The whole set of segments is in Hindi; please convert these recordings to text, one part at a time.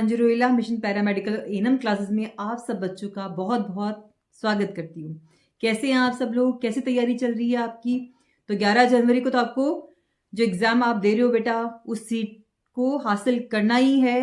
Manju Rohila mission paramedical ANM classes में आप सब बच्चों का बहुत बहुत स्वागत करती हूँ। कैसे हैं आप सब लोग, कैसी तैयारी चल रही है आपकी? तो 11 जनवरी को तो आपको जो एग्जाम आप दे रहे हो बेटा, उस सीट को हासिल करना ही है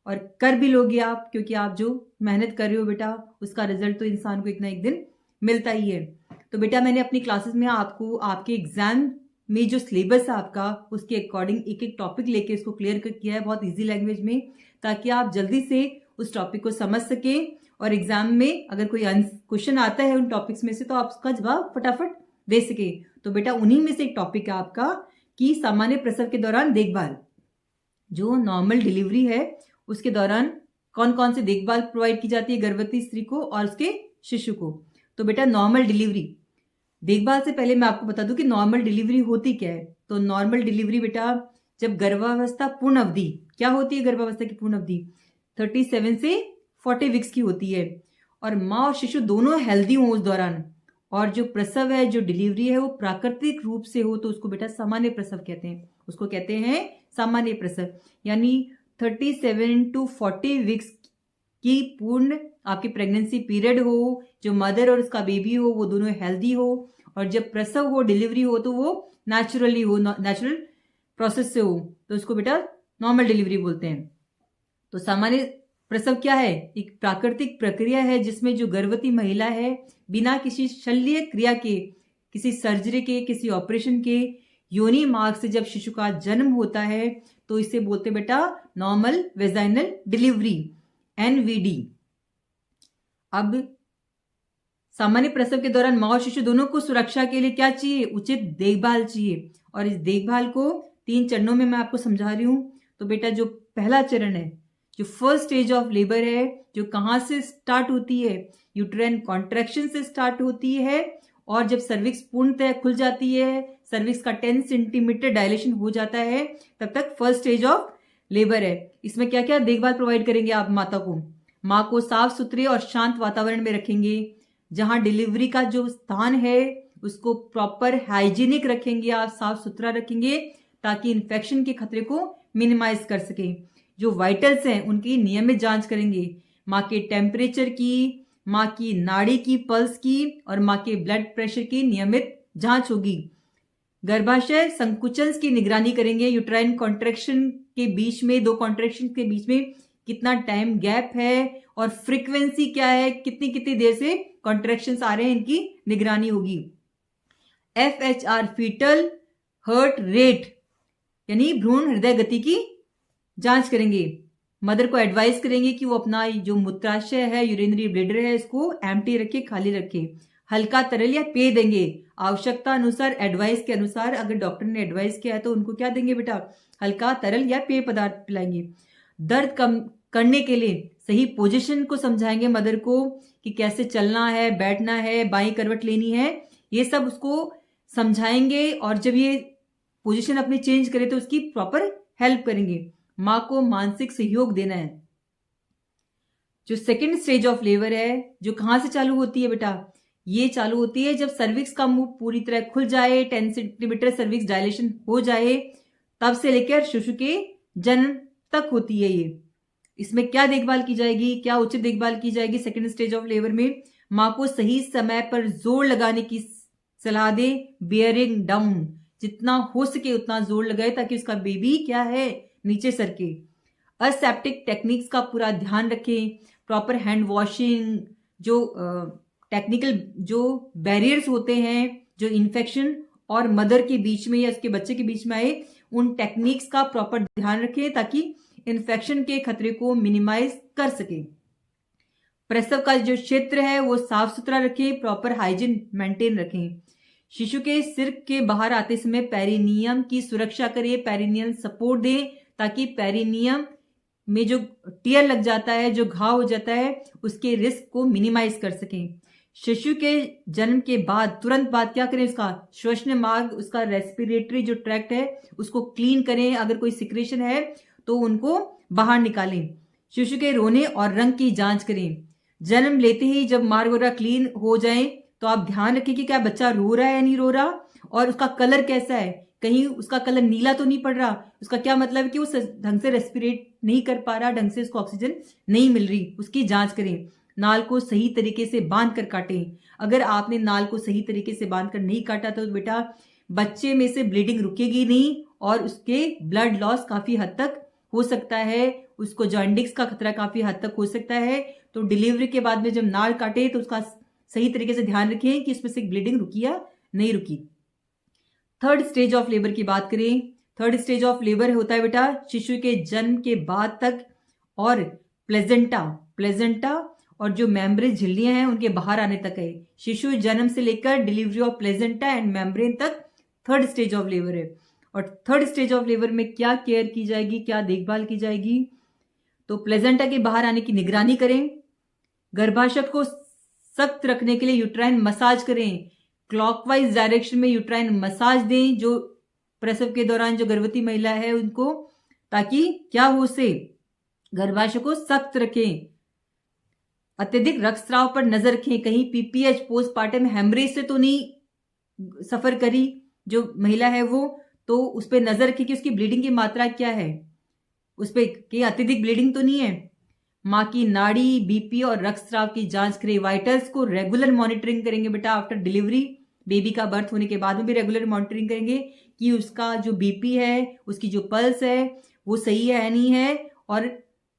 और कर भी लोगे आप, क्योंकि आप जो मेहनत कर रहे हो बेटा, उसका रिजल्ट तो इंसान को एक ना एक दिन मिलता ही है। तो बेटा मैंने अपनी क्लासेस में आपको आपके एग्जाम में जो सिलेबस है आपका, उसके अकॉर्डिंग एक एक टॉपिक लेके इसको क्लियर किया है बहुत इजी लैंग्वेज में, ताकि आप जल्दी से उस टॉपिक को समझ सकें और एग्जाम में अगर कोई क्वेश्चन आता है उन टॉपिक्स में से तो आप उसका जवाब फटाफट दे सके। तो बेटा उन्हीं में से एक टॉपिक है आपका कि सामान्य प्रसव के दौरान देखभाल। जो नॉर्मल डिलीवरी है उसके दौरान कौन कौन सी देखभाल प्रोवाइड की जाती है गर्भवती स्त्री को और उसके शिशु को। तो बेटा नॉर्मल डिलीवरी देखभाल से पहले मैं आपको बता दूं कि नॉर्मल डिलीवरी होती क्या है। तो नॉर्मल डिलीवरी बेटा जब गर्भावस्था पूर्ण अवधि, क्या होती है गर्भावस्था की पूर्ण अवधि? 37 से 40 वीक्स की होती है और माँ और शिशु दोनों हेल्दी हो उस दौरान, और जो प्रसव है, जो डिलीवरी है वो प्राकृतिक रूप से हो तो उसको बेटा सामान्य प्रसव कहते हैं। उसको कहते हैं सामान्य प्रसव, यानी 37 to 40 वीक्स की पूर्ण आपकी प्रेगनेंसी पीरियड हो, जो मदर और उसका बेबी हो वो दोनों हेल्दी हो, और जब प्रसव हो, डिलीवरी हो तो वो नेचुरली हो, नेचुरल प्रोसेस से हो, तो उसको बेटा नॉर्मल डिलीवरी बोलते हैं। तो सामान्य प्रसव क्या है? एक प्राकृतिक प्रक्रिया है जिसमें जो गर्भवती महिला है बिना किसी शल्य क्रिया के, किसी सर्जरी के, किसी ऑपरेशन के योनि मार्ग से जब शिशु का जन्म होता है तो इसे बोलते बेटा नॉर्मल वेजाइनल डिलीवरी, NVD। अब सामान्य प्रसव के दौरान माँ और शिशु दोनों को सुरक्षा के लिए क्या चाहिए? उचित देखभाल चाहिए, और इस देखभाल को 3 चरणों में मैं आपको समझा रही हूं। तो बेटा जो पहला चरण है, जो फर्स्ट स्टेज ऑफ लेबर है, जो कहां से स्टार्ट होती है? यूट्राइन कॉन्ट्रैक्शन से स्टार्ट होती है, और जब सर्विक्स पूर्णतः खुल जाती है, सर्विक्स का 10 सेंटीमीटर डायलेशन हो जाता है, तब तक फर्स्ट स्टेज ऑफ लेबर है। इसमें क्या क्या देखभाल प्रोवाइड करेंगे आप माता को? माँ को साफ सुथरे और शांत वातावरण में रखेंगे। जहां डिलीवरी का जो स्थान है उसको प्रॉपर हाइजीनिक रखेंगे, आप साफ सुथरा रखेंगे ताकि इन्फेक्शन के खतरे को मिनिमाइज कर सके। जो वाइटल्स हैं उनकी नियमित जांच करेंगे, माँ के टेम्परेचर की, माँ की नाड़ी की पल्स की, और माँ के ब्लड प्रेशर की नियमित जांच होगी। गर्भाशय संकुचन की निगरानी करेंगे। यूट्राइन कॉन्ट्रैक्शन के बीच में, 2 कॉन्ट्रैक्शन के बीच में कितना टाइम गैप है और फ्रीक्वेंसी क्या है, कितनी कितनी देर से कॉन्ट्रैक्शंस आ रहे हैं, इनकी निगरानी होगी। FHR फीटल हार्ट रेट यानी भ्रूण हृदय गति की जांच करेंगे। मदर को एडवाइस करेंगे कि वो अपना जो मूत्राशय है, यूरिनरी ब्लैडर है, इसको एम्प्टी रखे, खाली रखे। हल्का तरल या पेय देंगे आवश्यकता अनुसार, एडवाइस के अनुसार। अगर डॉक्टर ने एडवाइस किया है तो उनको क्या देंगे बेटा? हल्का तरल या पेय पदार्थ पिलाएंगे। दर्द कम करने के लिए सही पोजीशन को समझाएंगे मदर को कि कैसे चलना है, बैठना है, बाई करवट लेनी है, ये सब उसको समझाएंगे, और जब ये पोजीशन अपनी चेंज करे तो उसकी प्रॉपर हेल्प करेंगे। माँ को मानसिक सहयोग देना है। जो सेकेंड स्टेज ऑफ लेबर है, जो कहां से चालू होती है बेटा? ये चालू होती है जब सर्विक्स का मुंह पूरी तरह खुल जाए, 10 सेंटीमीटर सर्विक्स डायलेशन हो जाए, तब से लेकर शिशु के जन्म तक होती है ये। इसमें क्या देखभाल की जाएगी, क्या उचित देखभाल की जाएगी? सेकेंड स्टेज ऑफ लेबर में माँ को सही समय पर जोर लगाने की सलाह दे, बियरिंग डाउन, जितना हो सके उतना जोर लगाए ताकि उसका बेबी क्या है, नीचे सरके। असेप्टिक टेक्निक्स का पूरा ध्यान रखें, प्रॉपर हैंड वॉशिंग, जो टेक्निकल जो बैरियर्स होते हैं जो इन्फेक्शन और मदर के बीच में या उसके बच्चे के बीच में आए, उन टेक्निक्स का प्रॉपर ध्यान रखें ताकि इन्फेक्शन के खतरे को मिनिमाइज कर सके। प्रसव का जो क्षेत्र है वो साफ सुथरा रखें, प्रॉपर हाइजीन मेंटेन रखें। शिशु के सिर के बाहर आते समय पेरिनियम की सुरक्षा करें, पेरिनियम सपोर्ट दें ताकि पेरिनियम में जो टियर लग जाता है, जो घाव हो जाता है, उसके रिस्क को मिनिमाइज कर सकें। शिशु के जन्म के बाद तुरंत बाद क्या करें? उसका श्वसन मार्ग, उसका रेस्पिरेटरी जो ट्रैक्ट है उसको क्लीन करें। अगर कोई सिक्रेशन है तो उनको बाहर निकालें। शिशु के रोने और रंग की जांच करें। जन्म लेते ही जब मार्ग वगैरह क्लीन हो जाए तो आप ध्यान रखें कि क्या बच्चा रो रहा है या नहीं रो रहा, और उसका कलर कैसा है, कहीं उसका कलर नीला तो नहीं पड़ रहा, उसका क्या मतलब है कि वो ढंग से रेस्पिरेट नहीं कर पा रहा, ढंग से उसको ऑक्सीजन नहीं मिल रही, उसकी जांच करें। नाल को सही तरीके से बांध कर काटें। अगर आपने नाल को सही तरीके से बांध कर नहीं काटा तो बेटा बच्चे में से ब्लीडिंग रुकेगी नहीं और उसके ब्लड लॉस काफी हद तक हो सकता है, उसको जॉन्डिस का खतरा काफी हद तक हो सकता है। तो डिलीवरी के बाद में जब नाल काटे तो उसका सही तरीके से ध्यान रखें कि उसमें से ब्लीडिंग रुकी या नहीं रुकी। थर्ड स्टेज ऑफ लेबर की बात करें, थर्ड स्टेज ऑफ लेबर होता है बेटा शिशु के जन्म के बाद तक और प्लेजेंटा और जो मेम्ब्रेन झिल्लियां हैं उनके बाहर आने तक है। शिशु जन्म से लेकर delivery of placenta and membrane तक थर्ड स्टेज ऑफ लेबर है। और थर्ड स्टेज ऑफ लेबर में क्या केयर की जाएगी, क्या देखभाल की जाएगी? तो प्लेजेंटा के बाहर आने की निगरानी करें, गर्भाशय को सख्त रखने के लिए यूट्राइन मसाज करें, क्लॉकवाइज डायरेक्शन में यूट्राइन मसाज दें जो प्रसव के दौरान जो गर्भवती महिला है उनको, ताकि क्या हो से गर्भाशय को सख्त रखें। अत्यधिक रक्तस्राव पर नजर रखें, कहीं पीपीएच पोस्टपार्टम हेमरेज से तो नहीं सफर करी जो महिला है वो, तो उस पर नजर रखें कि उसकी ब्लीडिंग की मात्रा क्या है, उस पर कि अत्यधिक ब्लीडिंग तो नहीं है। माँ की नाड़ी, बीपी और रक्तस्राव की जांच करें। वाइटल्स को रेगुलर मॉनिटरिंग करेंगे बेटा आफ्टर डिलीवरी, बेबी का बर्थ होने के बाद में भी रेगुलर मॉनिटरिंग करेंगे कि उसका जो बीपी है, उसकी जो पल्स है वो सही है नहीं है, और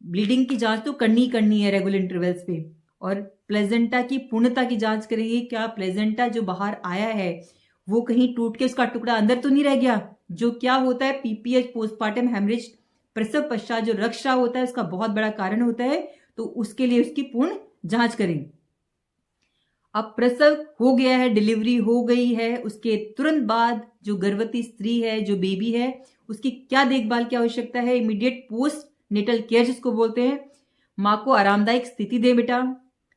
ब्लीडिंग की जांच तो करनी है रेगुलर इंटरवल्स पे। और प्लेजेंटा की पूर्णता की जांच करेंगे, क्या प्लेजेंटा जो बाहर आया है वो कहीं टूट के उसका टुकड़ा अंदर तो नहीं रह गया। जो क्या होता है पीपीएच पोस्टपार्टम हेमरेज प्रसव पश्चात जो रक्तस्राव होता है उसका बहुत बड़ा कारण होता है, तो उसके लिए उसकी पूर्ण जांच करें। अब प्रसव हो गया है, डिलीवरी हो गई है, उसके तुरंत बाद जो गर्भवती स्त्री है, जो बेबी है, उसकी क्या देखभाल की आवश्यकता है? इमीडिएट पोस्ट नेटल केयर जिसको बोलते हैं। माँ को आरामदायक स्थिति दे बेटा,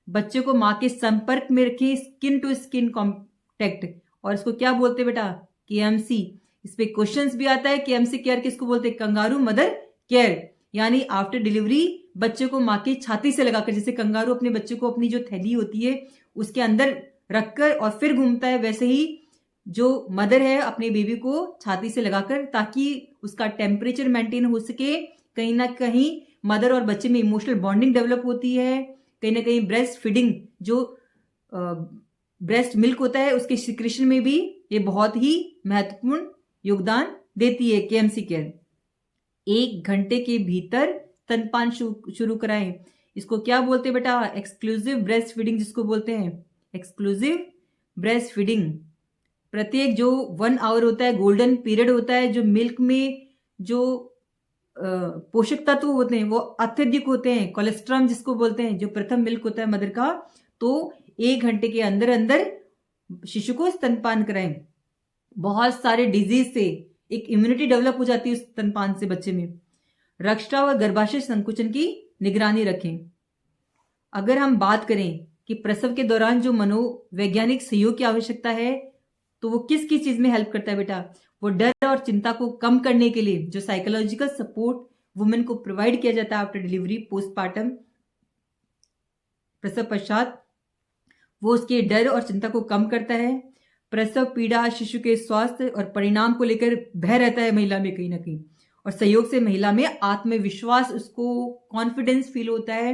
बच्चे को माँ के संपर्क में रखें, स्किन टू स्किन कॉन्टेक्ट, और इसको क्या बोलते हैं बेटा? केएमसी। इस पे क्वेश्चंस भी आता है, केएमसी केयर किसको बोलते हैं? कंगारू मदर केयर, यानी आफ्टर डिलीवरी बच्चे को माँ की छाती से लगाकर, जैसे कंगारू अपने बच्चे को अपनी जो थैली होती है उसके अंदर रखकर और फिर घूमता है, वैसे ही जो मदर है अपने बेबी को छाती से लगाकर, ताकि उसका टेम्परेचर मेंटेन हो सके। कहीं ना कहीं मदर और बच्चे में इमोशनल बॉन्डिंग डेवलप होती है, कहीं ना कहीं ब्रेस्ट फीडिंग जो ब्रेस्ट मिल्क होता है उसके सिक्रेशन में भी ये बहुत ही महत्वपूर्ण योगदान देती है केएमसी केयर। 1 घंटे के भीतर स्तनपान शुरू कराएं। इसको क्या बोलते हैं बेटा? एक्सक्लूसिव ब्रेस्ट फीडिंग जिसको बोलते हैं, एक्सक्लूसिव ब्रेस्ट फीडिंग। प्रत्येक जो 1 आवर होता है गोल्डन पीरियड होता है, जो मिल्क में जो पोषक तत्व होते हैं वो अत्यधिक होते हैं, कोलेस्ट्रॉल जिसको बोलते हैं, जो प्रथम मिल्क होता है मदर का, तो 1 घंटे के अंदर अंदर शिशु को स्तनपान कराएं। बहुत सारे डिजीज से एक इम्यूनिटी डेवलप हो जाती है उस स्तनपान से बच्चे में। रक्तस्राव और गर्भाशय संकुचन की निगरानी रखें। अगर हम बात करें कि प्रसव के दौरान जो मनोवैज्ञानिक सहयोग की आवश्यकता है, तो वो किस किस चीज में हेल्प करता है बेटा? वो डर और चिंता को कम करने के लिए जो साइकोलॉजिकल सपोर्ट वुमेन को प्रोवाइड किया जाता है आफ्टर डिलीवरी, पोस्टपार्टम, प्रसव पश्चात, वो उसके डर और चिंता को कम करता है। प्रसव पीड़ा, शिशु के स्वास्थ्य और परिणाम को लेकर भय रहता है महिला में कहीं ना कहीं, और सहयोग से महिला में आत्मविश्वास, उसको कॉन्फिडेंस फील होता है।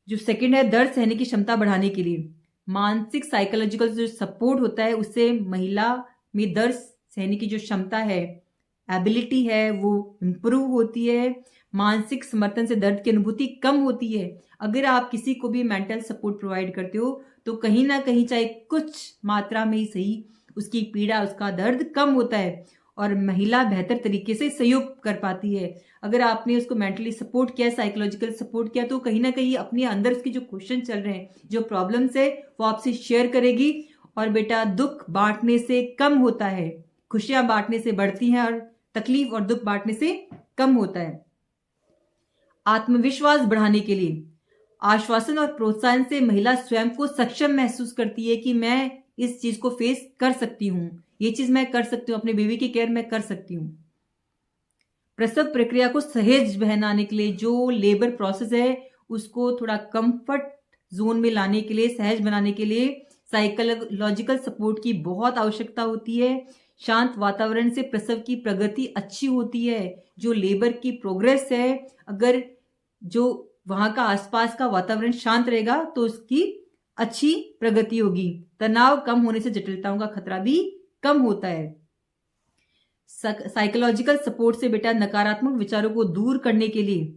जो सेकंड है दर्द सहने की क्षमता बढ़ाने के लिए मानसिक साइकोलॉजिकल जो सपोर्ट होता है उससे महिला में दर्द सहने की जो क्षमता है, एबिलिटी है, वो इम्प्रूव होती है। मानसिक समर्थन से दर्द की अनुभूति कम होती है। अगर आप किसी को भी मेंटल सपोर्ट प्रोवाइड करते हो तो कहीं ना कहीं चाहे कुछ मात्रा में ही सही उसकी पीड़ा, उसका दर्द कम होता है और महिला बेहतर तरीके से सहयोग कर पाती है। अगर आपने उसको मेंटली सपोर्ट किया, साइकोलॉजिकल सपोर्ट किया, तो कहीं ना कहीं अपने अंदर उसके जो क्वेश्चन चल रहे हैं, जो प्रॉब्लम्स है, वो आपसे शेयर करेगी। और बेटा दुख बांटने से कम होता है, खुशियां बांटने से बढ़ती हैं, और तकलीफ और दुख बांटने से कम होता है। आत्मविश्वास बढ़ाने के लिए आश्वासन और प्रोत्साहन से महिला स्वयं को सक्षम महसूस करती है कि मैं इस चीज को फेस कर सकती हूँ, ये चीज मैं कर सकती हूँ, अपने बेबी की केयर मैं कर सकती हूँ। प्रसव प्रक्रिया को सहज बनाने के लिए जो लेबर प्रोसेस है उसको थोड़ा कंफर्ट जोन में लाने के लिए, सहज बनाने के लिए साइकोलॉजिकल सपोर्ट की बहुत आवश्यकता होती है। शांत वातावरण से प्रसव की प्रगति अच्छी होती है। जो लेबर की प्रोग्रेस है, अगर जो वहां का आसपास का वातावरण शांत रहेगा तो उसकी अच्छी प्रगति होगी। तनाव कम होने से जटिलताओं का खतरा भी कम होता है। साइकोलॉजिकल सपोर्ट से बेटा नकारात्मक विचारों को दूर करने के लिए,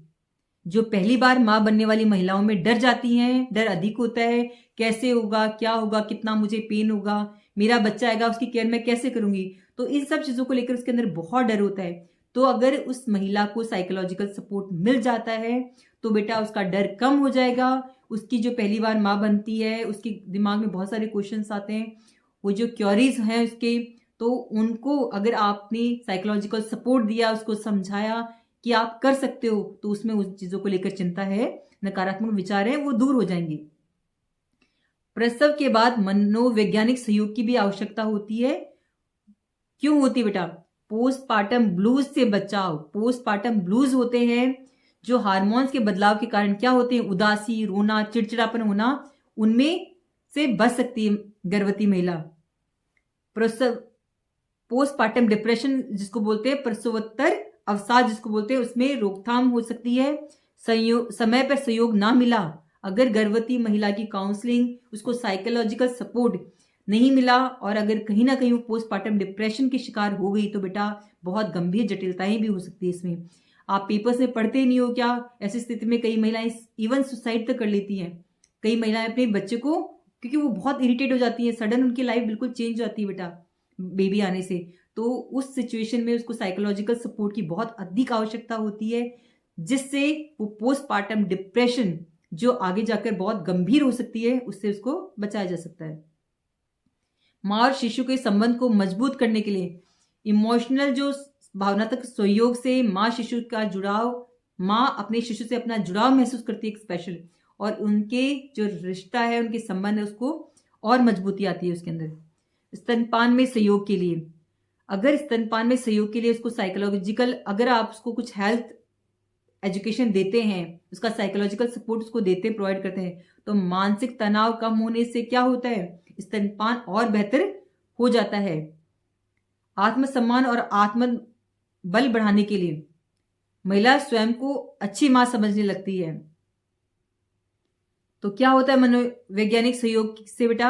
जो पहली बार मां बनने वाली महिलाओं में डर जाती हैं, डर अधिक होता है, कैसे होगा, क्या होगा, कितना मुझे पेन होगा, मेरा बच्चा आएगा, उसकी केयर मैं कैसे करूंगी, तो इन सब चीजों को लेकर उसके अंदर बहुत डर होता है। तो अगर उस महिला को साइकोलॉजिकल सपोर्ट मिल जाता है तो बेटा उसका डर कम हो जाएगा। उसकी जो पहली बार माँ बनती है उसके दिमाग में बहुत सारे क्वेश्चंस आते हैं, वो जो क्यूरीज हैं उसके, तो उनको अगर आपने साइकोलॉजिकल सपोर्ट दिया, उसको समझाया कि आप कर सकते हो, तो उसमें उस चीजों को लेकर चिंता है, नकारात्मक विचार है, वो दूर हो जाएंगे। प्रसव के बाद मनोवैज्ञानिक सहयोग की भी आवश्यकता होती है। क्यों होती है बेटा? पोस्टपार्टम ब्लूज से बचाव। पोस्टपार्टम ब्लूज होते हैं जो हार्मोन्स के बदलाव के कारण क्या होते हैं, उदासी, रोना, चिड़चिड़ापन होना, उनमें से बच सकती है गर्भवती महिला। प्रसव पोस्टपार्टम डिप्रेशन जिसको बोलते हैं, प्रसवोत्तर अवसाद जिसको बोलते हैं, उसमें रोकथाम हो सकती है। समय पर सहयोग ना मिला, अगर गर्भवती महिला की काउंसलिंग, उसको साइकोलॉजिकल सपोर्ट नहीं मिला और अगर कहीं ना कहीं वो पोस्टपार्टम डिप्रेशन की शिकार हो गई तो बेटा बहुत गंभीर जटिलताएं भी हो सकती है इसमें। आप पेपर्स में पढ़ते नहीं हो क्या? ऐसी स्थिति में कई महिलाएं इवन सुसाइड तक कर लेती हैं। कई महिलाएं अपने बच्चे को, क्योंकि वो बहुत इरिटेट हो जाती है, सडन उनकी लाइफ बिल्कुल चेंज हो जाती है बेटा बेबी आने से, तो उस सिचुएशन में उसको साइकोलॉजिकल सपोर्ट की बहुत अधिक आवश्यकता होती है, जिससे वो पोस्टपार्टम डिप्रेशन जो आगे जाकर बहुत गंभीर हो सकती है उससे उसको बचाया जा सकता है। माँ और शिशु के संबंध को मजबूत करने के लिए इमोशनल जो भावनात्मक सहयोग से माँ शिशु का जुड़ाव, माँ अपने शिशु से अपना जुड़ाव महसूस करती है एक स्पेशल, और उनके जो रिश्ता है, उनके संबंध है, उसको और मजबूती आती है उसके अंदर। स्तनपान में सहयोग के लिए, अगर स्तनपान में सहयोग के लिए उसको साइकोलॉजिकल, अगर आप उसको कुछ हेल्थ एजुकेशन देते हैं, उसका साइकोलॉजिकल सपोर्ट उसको देते हैं, प्रोवाइड करते हैं, तो मानसिक तनाव कम होने से क्या होता है, स्तनपान और बेहतर हो जाता है। आत्मसम्मान और आत्म बल बढ़ाने के लिए महिला स्वयं को अच्छी मां समझने लगती है। तो क्या होता है मनोवैज्ञानिक सहयोग से बेटा?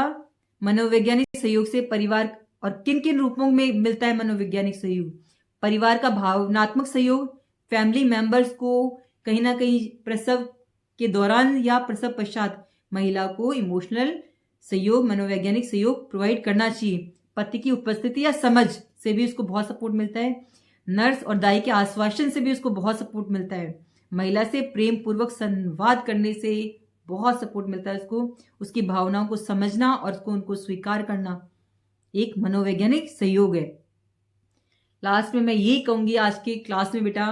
मनोवैज्ञानिक सहयोग से परिवार, और किन किन रूपों में मिलता है मनोवैज्ञानिक सहयोग? परिवार का भावनात्मक सहयोग, फैमिली मेंबर्स को कहीं ना कहीं प्रसव के दौरान या प्रसव पश्चात महिला को इमोशनल सहयोग, मनोवैज्ञानिक सहयोग प्रोवाइड करना चाहिए। पति की उपस्थिति या समझ से भी उसको बहुत सपोर्ट मिलता है। नर्स और दाई के आश्वासन से भी उसको बहुत सपोर्ट मिलता है। महिला से प्रेम पूर्वक संवाद करने से बहुत सपोर्ट मिलता है उसको, उसकी भावनाओं को समझना और उसको उनको स्वीकार करना एक मनोवैज्ञानिक सहयोग है। लास्ट में मैं यही कहूंगी आज की क्लास में बेटा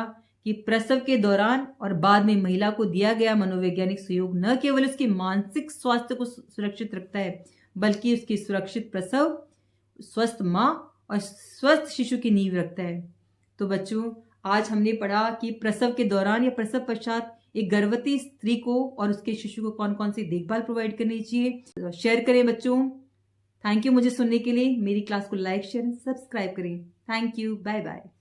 कि प्रसव के दौरान और बाद में महिला को दिया गया मनोवैज्ञानिक सहयोग न केवल उसके मानसिक स्वास्थ्य को सुरक्षित रखता है, बल्कि उसकी सुरक्षित प्रसव, स्वस्थ मां और स्वस्थ शिशु की नींव रखता है। तो बच्चों, आज हमने पढ़ा कि प्रसव के दौरान या प्रसव पश्चात एक गर्भवती स्त्री को और उसके शिशु को कौन कौन सी देखभाल प्रोवाइड करनी चाहिए। शेयर करें बच्चों। थैंक यू मुझे सुनने के लिए। मेरी क्लास को लाइक, शेयर, सब्सक्राइब करें। Thank you, bye bye.